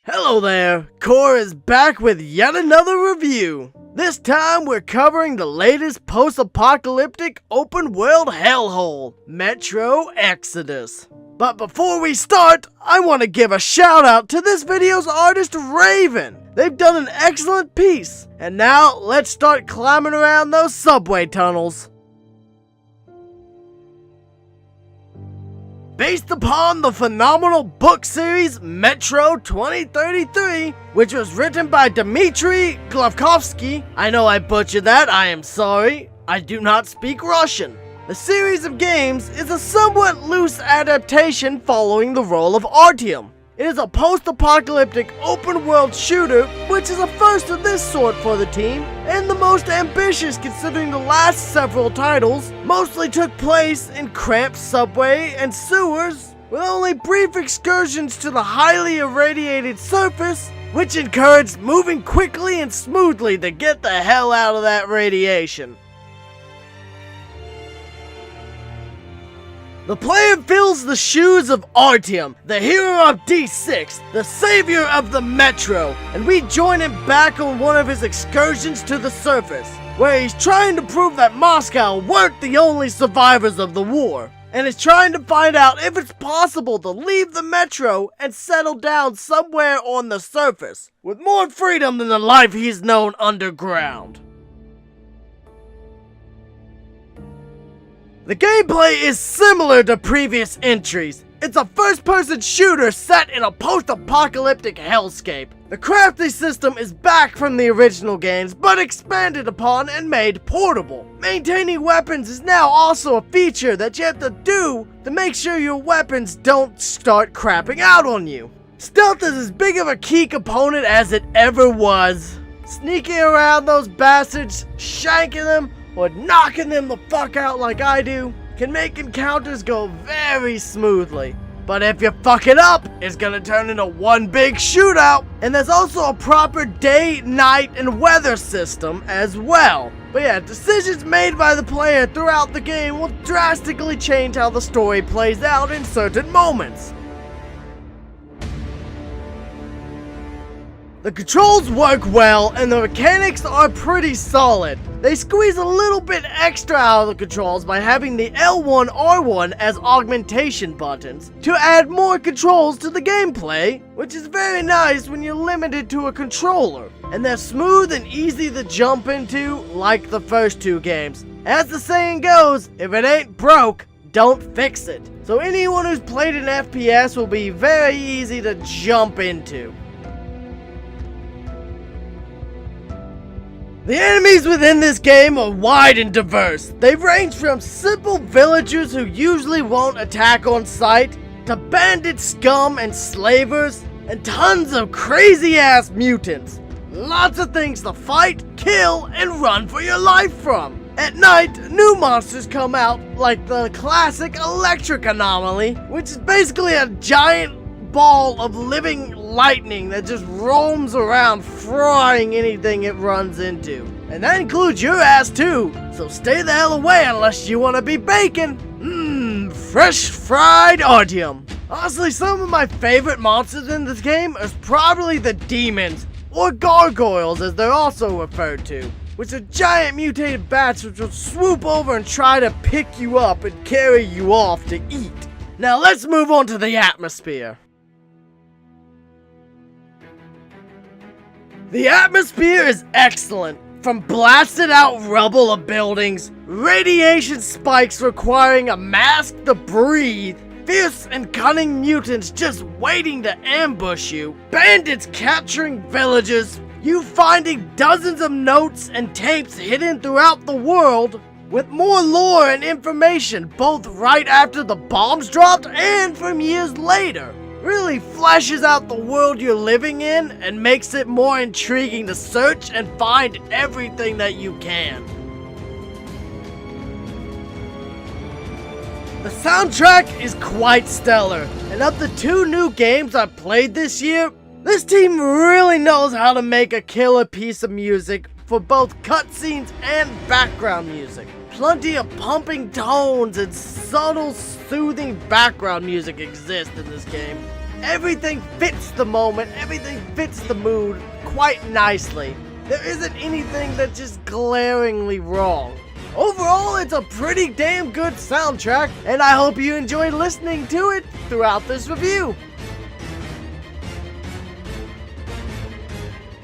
Hello there, Core is back with yet another review. This time we're covering the latest post-apocalyptic open-world hellhole, Metro Exodus. But before we start, I want to give a shout out to this video's artist Raven. They've done an excellent piece, and now let's start climbing around those subway tunnels. Based upon the phenomenal book series Metro 2033, which was written by Dmitry Glavkovsky. I know I butchered that, I am sorry. I do not speak Russian. The series of games is a somewhat loose adaptation following the role of Artyom. It is a post-apocalyptic open-world shooter, which is a first of this sort for the team, and the most ambitious considering the last several titles mostly took place in cramped subway and sewers, with only brief excursions to the highly irradiated surface, which encouraged moving quickly and smoothly to get the hell out of that radiation. The player fills the shoes of Artyom, the hero of D6, the savior of the Metro, and we join him back on one of his excursions to the surface, where he's trying to prove that Moscow weren't the only survivors of the war, and is trying to find out if it's possible to leave the Metro and settle down somewhere on the surface, with more freedom than the life he's known underground. The gameplay is similar to previous entries. It's a first-person shooter set in a post-apocalyptic hellscape. The crafting system is back from the original games, but expanded upon and made portable. Maintaining weapons is now also a feature that you have to do to make sure your weapons don't start crapping out on you. Stealth is as big of a key component as it ever was. Sneaking around those bastards, shanking them, or knocking them the fuck out like I do, can make encounters go very smoothly. But if you fuck it up, it's gonna turn into one big shootout. And there's also a proper day, night, and weather system as well. But yeah, decisions made by the player throughout the game will drastically change how the story plays out in certain moments. The controls work well, and the mechanics are pretty solid. They squeeze a little bit extra out of the controls by having the L1, R1 as augmentation buttons to add more controls to the gameplay, which is very nice when you're limited to a controller. And they're smooth and easy to jump into, like the first two games. As the saying goes, if it ain't broke, don't fix it. So anyone who's played an FPS will be very easy to jump into. The enemies within this game are wide and diverse. They range from simple villagers who usually won't attack on sight, to bandit scum and slavers, and tons of crazy ass mutants. Lots of things to fight, kill, and run for your life from. At night, new monsters come out, like the classic electric anomaly, which is basically a giant ball of living lightning that just roams around frying anything it runs into. And that includes your ass too, so stay the hell away unless you want to be bacon. Fresh fried Artyom. Honestly, some of my favorite monsters in this game is probably the demons, or gargoyles as they're also referred to, which are giant mutated bats which will swoop over and try to pick you up and carry you off to eat. Now let's move on to the atmosphere. The atmosphere is excellent. From blasted out rubble of buildings, radiation spikes requiring a mask to breathe, fierce and cunning mutants just waiting to ambush you, bandits capturing villages, you finding dozens of notes and tapes hidden throughout the world, with more lore and information both right after the bombs dropped and from years later. Really fleshes out the world you're living in and makes it more intriguing to search and find everything that you can. The soundtrack is quite stellar, and of the two new games I played this year, this team really knows how to make a killer piece of music for both cutscenes and background music. Plenty of pumping tones and subtle, soothing background music exist in this game. everything fits the moment, everything fits the mood quite nicely. There isn't anything that's just glaringly wrong. Overall, it's a pretty damn good soundtrack, and I hope you enjoyed listening to it throughout this review.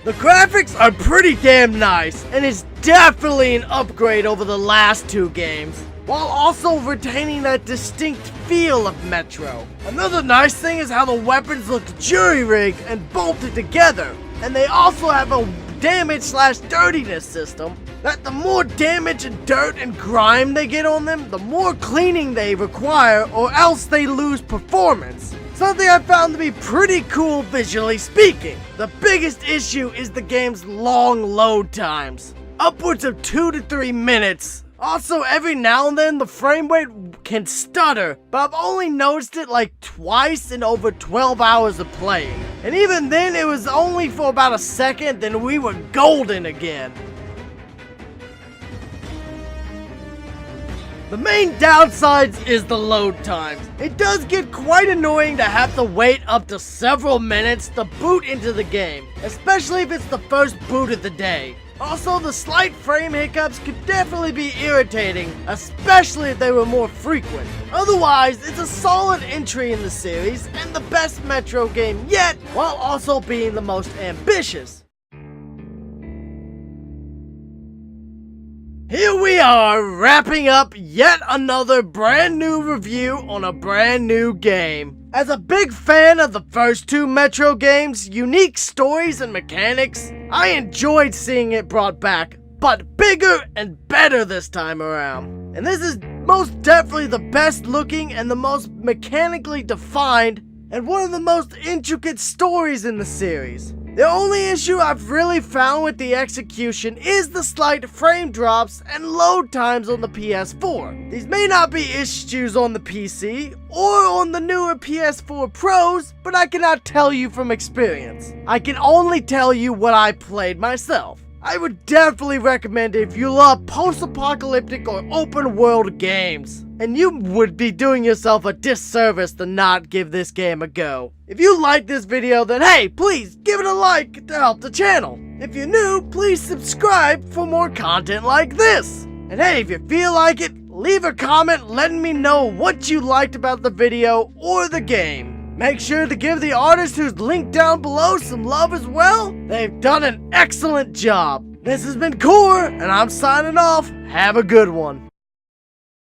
The graphics are pretty damn nice, and it's definitely an upgrade over the last two games, while also retaining that distinct feel of Metro. Another nice thing is how the weapons look jury-rigged and bolted together, and they also have a damage/dirtiness system that the more damage and dirt and grime they get on them, the more cleaning they require, or else they lose performance. Something I found to be pretty cool visually speaking. The biggest issue is the game's long load times, upwards of 2 to 3 minutes. Also, every now and then the frame rate can stutter, but I've only noticed it like twice in over 12 hours of playing. And even then it was only for about a second, then we were golden again. The main downsides is the load times. It does get quite annoying to have to wait up to several minutes to boot into the game, especially if it's the first boot of the day. Also, the slight frame hiccups could definitely be irritating, especially if they were more frequent. Otherwise, it's a solid entry in the series and the best Metro game yet, while also being the most ambitious. Here we are, wrapping up yet another brand new review on a brand new game. As a big fan of the first two Metro games' unique stories and mechanics, I enjoyed seeing it brought back, but bigger and better this time around. And this is most definitely the best looking and the most mechanically defined and one of the most intricate stories in the series. The only issue I've really found with the execution is the slight frame drops and load times on the PS4. These may not be issues on the PC or on the newer PS4 Pros, but I cannot tell you from experience. I can only tell you what I played myself. I would definitely recommend it if you love post-apocalyptic or open-world games. And you would be doing yourself a disservice to not give this game a go. If you like this video, then hey, please give it a like to help the channel. If you're new, please subscribe for more content like this. And hey, if you feel like it, leave a comment letting me know what you liked about the video or the game. Make sure to give the artist who's linked down below some love as well. They've done an excellent job. This has been Core, and I'm signing off. Have a good one.